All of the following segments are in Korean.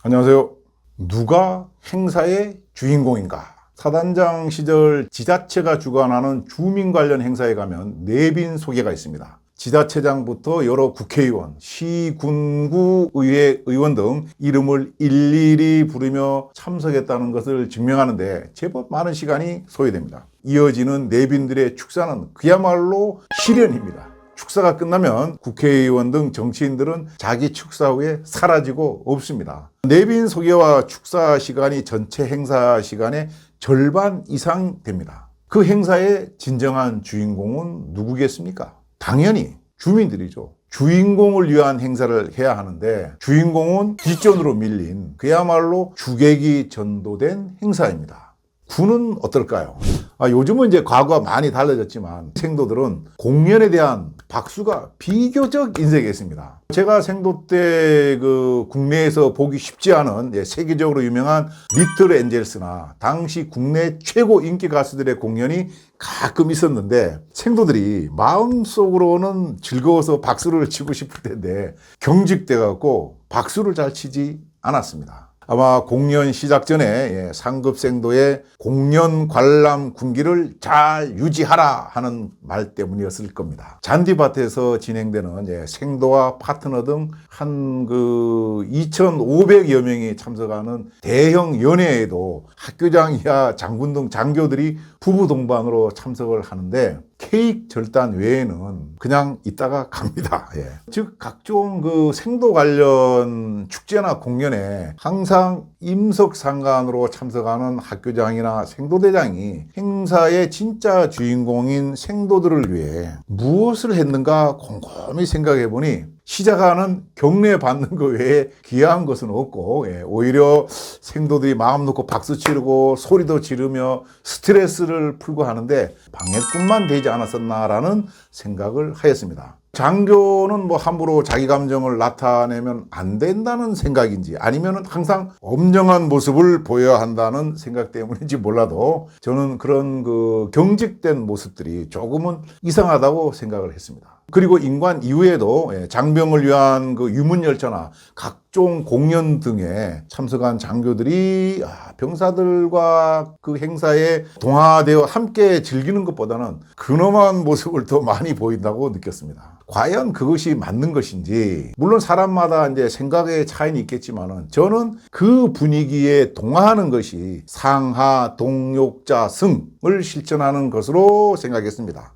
안녕하세요. 누가 행사의 주인공인가? 사단장 시절 지자체가 주관하는 주민 관련 행사에 가면 내빈 소개가 있습니다. 지자체장부터 여러 국회의원, 시, 군, 구, 의회 의원 등 이름을 일일이 부르며 참석했다는 것을 증명하는데 제법 많은 시간이 소요됩니다. 이어지는 내빈들의 축사는 그야말로 시련입니다. 축사가 끝나면 국회의원 등 정치인들은 자기 축사 후에 사라지고 없습니다. 내빈 소개와 축사 시간이 전체 행사 시간의 절반 이상 됩니다. 그 행사의 진정한 주인공은 누구겠습니까? 당연히 주민들이죠. 주인공을 위한 행사를 해야 하는데 주인공은 뒷전으로 밀린 그야말로 주객이 전도된 행사입니다. 군은 어떨까요? 요즘은 이제 과거와 많이 달라졌지만 생도들은 공연에 대한 박수가 비교적 인색에 있습니다. 제가 생도 때 국내에서 보기 쉽지 않은 세계적으로 유명한 리틀 엔젤스나 당시 국내 최고 인기 가수들의 공연이 가끔 있었는데 생도들이 마음속으로는 즐거워서 박수를 치고 싶을 텐데 경직돼 갖고 박수를 잘 치지 않았습니다. 아마 공연 시작 전에 상급 생도의 공연 관람 군기를 잘 유지하라 하는 말 때문이었을 겁니다. 잔디밭에서 진행되는 생도와 파트너 등 한 2,500여 명이 참석하는 대형 연회에도 학교장 이하 장군 등 장교들이 부부 동반으로 참석을 하는데 케이크 절단 외에는 그냥 있다가 갑니다. 즉 각종 생도 관련 축제나 공연에 항상 임석상관으로 참석하는 학교장이나 생도대장이 행사의 진짜 주인공인 생도들을 위해 무엇을 했는가 곰곰이 생각해 보니 시작하는 경례 받는 것 외에 귀한 것은 없고 오히려 생도들이 마음 놓고 박수 치르고 소리도 지르며 스트레스를 풀고 하는데 방해꾼만 되지 않았었나라는 생각을 하였습니다. 장교는 함부로 자기 감정을 나타내면 안 된다는 생각인지 아니면 항상 엄정한 모습을 보여야 한다는 생각 때문인지 몰라도 저는 그런 경직된 모습들이 조금은 이상하다고 생각을 했습니다. 그리고 인관 이후에도 장병을 위한 유문열차나 각종 공연 등에 참석한 장교들이 병사들과 그 행사에 동화되어 함께 즐기는 것보다는 근엄한 모습을 더 많이 보인다고 느꼈습니다. 과연 그것이 맞는 것인지, 물론 사람마다 이제 생각의 차이는 있겠지만은 저는 그 분위기에 동화하는 것이 상하, 동욕자, 승을 실천하는 것으로 생각했습니다.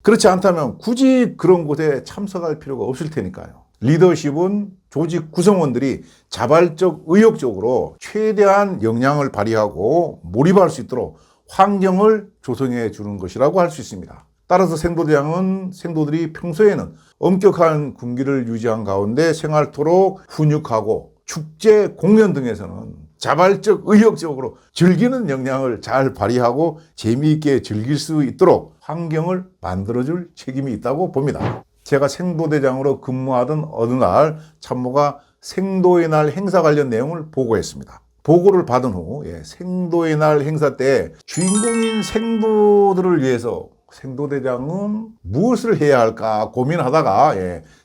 그렇지 않다면 굳이 그런 곳에 참석할 필요가 없을 테니까요. 리더십은 조직 구성원들이 자발적, 의욕적으로 최대한 역량을 발휘하고 몰입할 수 있도록 환경을 조성해 주는 것이라고 할 수 있습니다. 따라서 생도대장은 생도들이 평소에는 엄격한 군기를 유지한 가운데 생활토록 훈육하고 축제, 공연 등에서는 자발적, 의욕적으로 즐기는 역량을 잘 발휘하고 재미있게 즐길 수 있도록 환경을 만들어줄 책임이 있다고 봅니다. 제가 생도대장으로 근무하던 어느 날 참모가 생도의 날 행사 관련 내용을 보고했습니다. 보고를 받은 후 생도의 날 행사 때 주인공인 생도들을 위해서 생도대장은 무엇을 해야 할까 고민하다가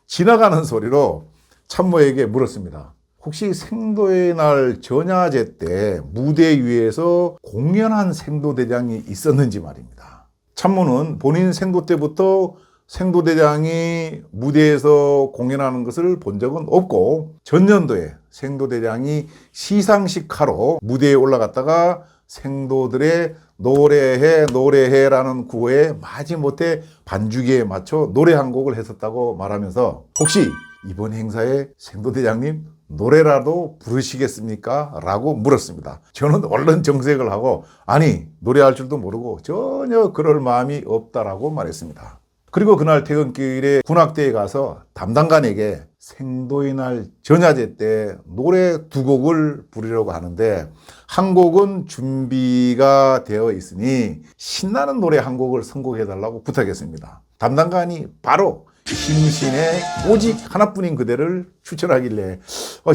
지나가는 소리로 참모에게 물었습니다. 혹시 생도의 날 전야제 때 무대 위에서 공연한 생도대장이 있었는지 말입니다. 참모는 본인 생도 때부터 생도대장이 무대에서 공연하는 것을 본 적은 없고 전년도에 생도대장이 시상식 하러 무대에 올라갔다가 생도들의 노래해라는 구호에 마지못해 반주기에 맞춰 노래 한 곡을 했었다고 말하면서 혹시 이번 행사에 생도대장님 노래라도 부르시겠습니까? 라고 물었습니다. 저는 얼른 정색을 하고 아니 노래할 줄도 모르고 전혀 그럴 마음이 없다라고 말했습니다. 그리고 그날 퇴근길에 군악대에 가서 담당관에게 생도의 날 전야제 때 노래 2곡을 부르려고 하는데 한 곡은 준비가 되어 있으니 신나는 노래 한 곡을 선곡해달라고 부탁했습니다. 담당관이 바로 심신의 오직 하나뿐인 그대를 추천하길래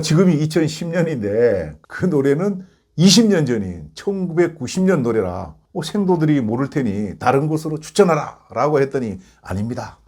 지금이 2010년인데 그 노래는 20년 전인 1990년 노래라 생도들이 모를 테니 다른 곳으로 추천하라 라고 했더니 아닙니다.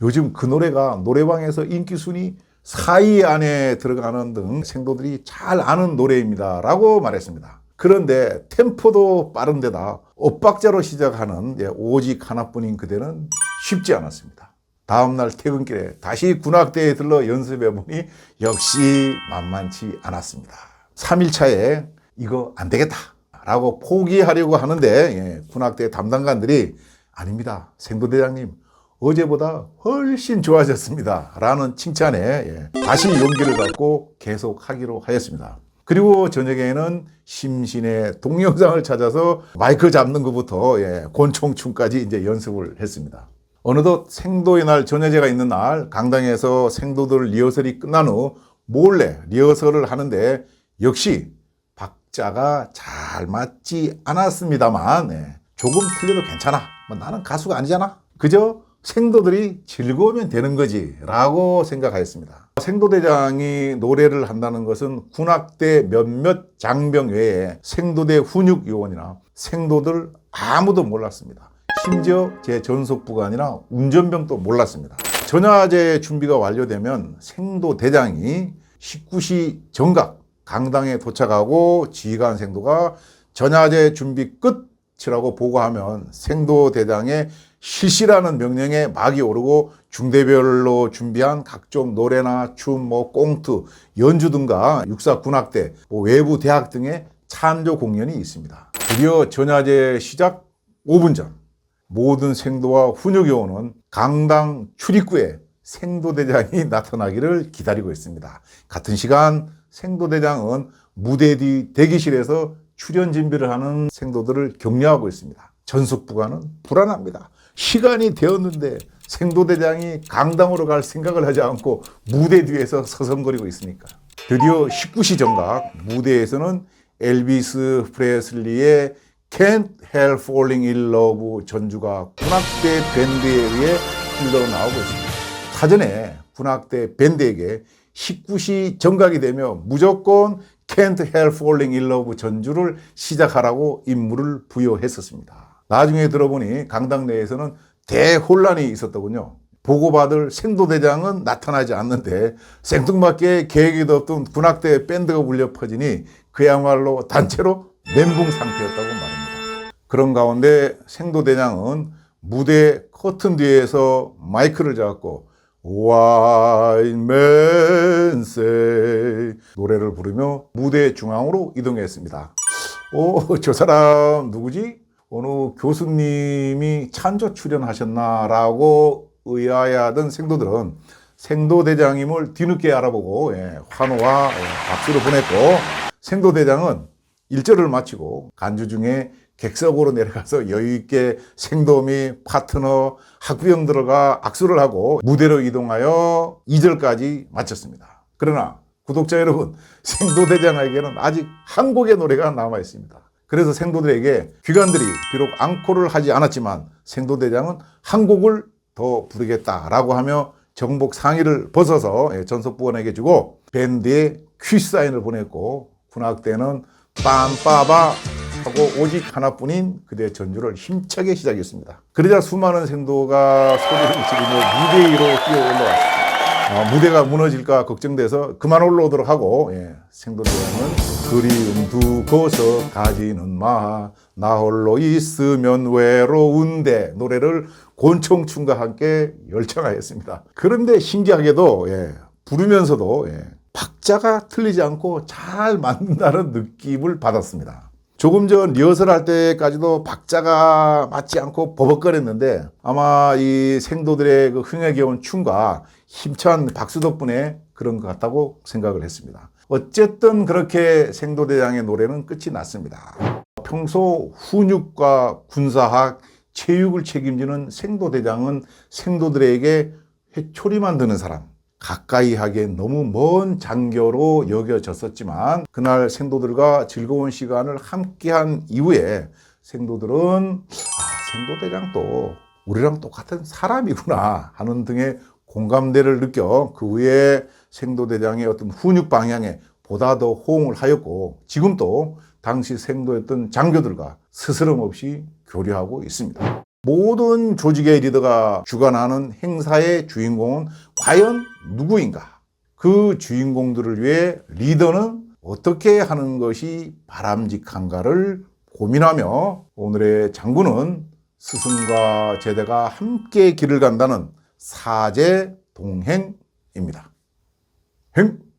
요즘 그 노래가 노래방에서 인기 순위 4위 안에 들어가는 등 생도들이 잘 아는 노래입니다 라고 말했습니다. 그런데 템포도 빠른데다 엇박자로 시작하는 오직 하나뿐인 그대는 쉽지 않았습니다. 다음날 퇴근길에 다시 군악대에 들러 연습해보니 역시 만만치 않았습니다. 3일차에 이거 안 되겠다 라고 포기하려고 하는데 군악대 담당관들이 아닙니다. 생도대장님 어제보다 훨씬 좋아졌습니다 라는 칭찬에 다시 용기를 갖고 계속 하기로 하였습니다. 그리고 저녁에는 심신의 동영상을 찾아서 마이크 잡는 것부터 권총춤까지 이제 연습을 했습니다. 어느덧 생도의 날 전야제가 있는 날 강당에서 생도들 리허설이 끝난 후 몰래 리허설을 하는데 역시 박자가 잘 맞지 않았습니다만 조금 틀려도 괜찮아. 나는 가수가 아니잖아. 그저 생도들이 즐거우면 되는 거지 라고 생각하였습니다. 생도대장이 노래를 한다는 것은 군악대 몇몇 장병 외에 생도대 훈육 요원이나 생도들 아무도 몰랐습니다. 심지어 제 전속부관이나 운전병도 몰랐습니다. 전야제 준비가 완료되면 생도대장이 19시 정각 강당에 도착하고 지휘관 생도가 전야제 준비 끝이라고 보고하면 생도대장의 실시라는 명령에 막이 오르고 중대별로 준비한 각종 노래나 춤, 꽁트, 연주 등과 육사 군악대, 외부 대학 등의 찬조 공연이 있습니다. 드디어 전야제 시작 5분 전 모든 생도와 훈육요원은 강당 출입구에 생도대장이 나타나기를 기다리고 있습니다. 같은 시간 생도대장은 무대 뒤 대기실에서 출연 준비를 하는 생도들을 격려하고 있습니다. 전속부관은 불안합니다. 시간이 되었는데 생도대장이 강당으로 갈 생각을 하지 않고 무대 뒤에서 서성거리고 있으니까. 드디어 19시 정각 무대에서는 엘비스 프레슬리의 Can't Help Falling in Love 전주가 군악대 밴드에 의해 흘러나오고 있습니다. 사전에 군악대 밴드에게 19시 정각이 되면 무조건 Can't Help Falling in Love 전주를 시작하라고 임무를 부여했었습니다. 나중에 들어보니 강당 내에서는 대혼란이 있었더군요. 보고받을 생도대장은 나타나지 않는데 생뚱맞게 계획에도 없던 군악대 밴드가 울려 퍼지니 그야말로 단체로 멘붕 상태였다고 말입니다. 그런 가운데 생도대장은 무대 커튼 뒤에서 마이크를 잡고 White Man Say 노래를 부르며 무대 중앙으로 이동했습니다. 저 사람 누구지? 어느 교수님이 찬조 출연하셨나라고 의아해하던 생도들은 생도대장임을 뒤늦게 알아보고 환호와 박수를 보냈고 생도대장은 일절을 마치고 간주 중에 객석으로 내려가서 여유있게 생도 및 파트너, 학부형들과 악수를 하고 무대로 이동하여 2절까지 마쳤습니다. 그러나 구독자 여러분, 생도대장에게는 아직 한 곡의 노래가 남아있습니다. 그래서 생도들에게 귀관들이 비록 앙코를 하지 않았지만 생도대장은 한 곡을 더 부르겠다라고 하며 정복 상의를 벗어서 전속부원에게 주고 밴드에 퀴사인을 보냈고 군악대는 빰빠바 하고 오직 하나뿐인 그대 전주를 힘차게 시작했습니다. 그러자 수많은 생도가 소리를 지르며 무대 위로 뛰어 올라왔습니다. 무대가 무너질까 걱정돼서 그만 올라오도록 하고 생도대장은 그리움 두고서 가지는 마 나 홀로 있으면 외로운데 노래를 권총춤과 함께 열창하였습니다. 그런데 신기하게도 부르면서도 박자가 틀리지 않고 잘 맞는다는 느낌을 받았습니다. 조금 전 리허설 할 때까지도 박자가 맞지 않고 버벅거렸는데 아마 이 생도들의 그 흥에 겨운 춤과 힘찬 박수 덕분에 그런 것 같다고 생각을 했습니다. 어쨌든 그렇게 생도대장의 노래는 끝이 났습니다. 평소 훈육과 군사학, 체육을 책임지는 생도대장은 생도들에게 회초리만 드는 사람, 가까이 하기엔 너무 먼 장교로 여겨졌었지만 그날 생도들과 즐거운 시간을 함께한 이후에 생도들은 생도대장도 우리랑 똑같은 사람이구나 하는 등의 공감대를 느껴 그 후에 생도대장의 어떤 훈육 방향에 보다 더 호응을 하였고 지금도 당시 생도였던 장교들과 스스럼 없이 교류하고 있습니다. 모든 조직의 리더가 주관하는 행사의 주인공은 과연 누구인가? 그 주인공들을 위해 리더는 어떻게 하는 것이 바람직한가를 고민하며 오늘의 장구는 스승과 제자가 함께 길을 간다는 사제 동행입니다. 행!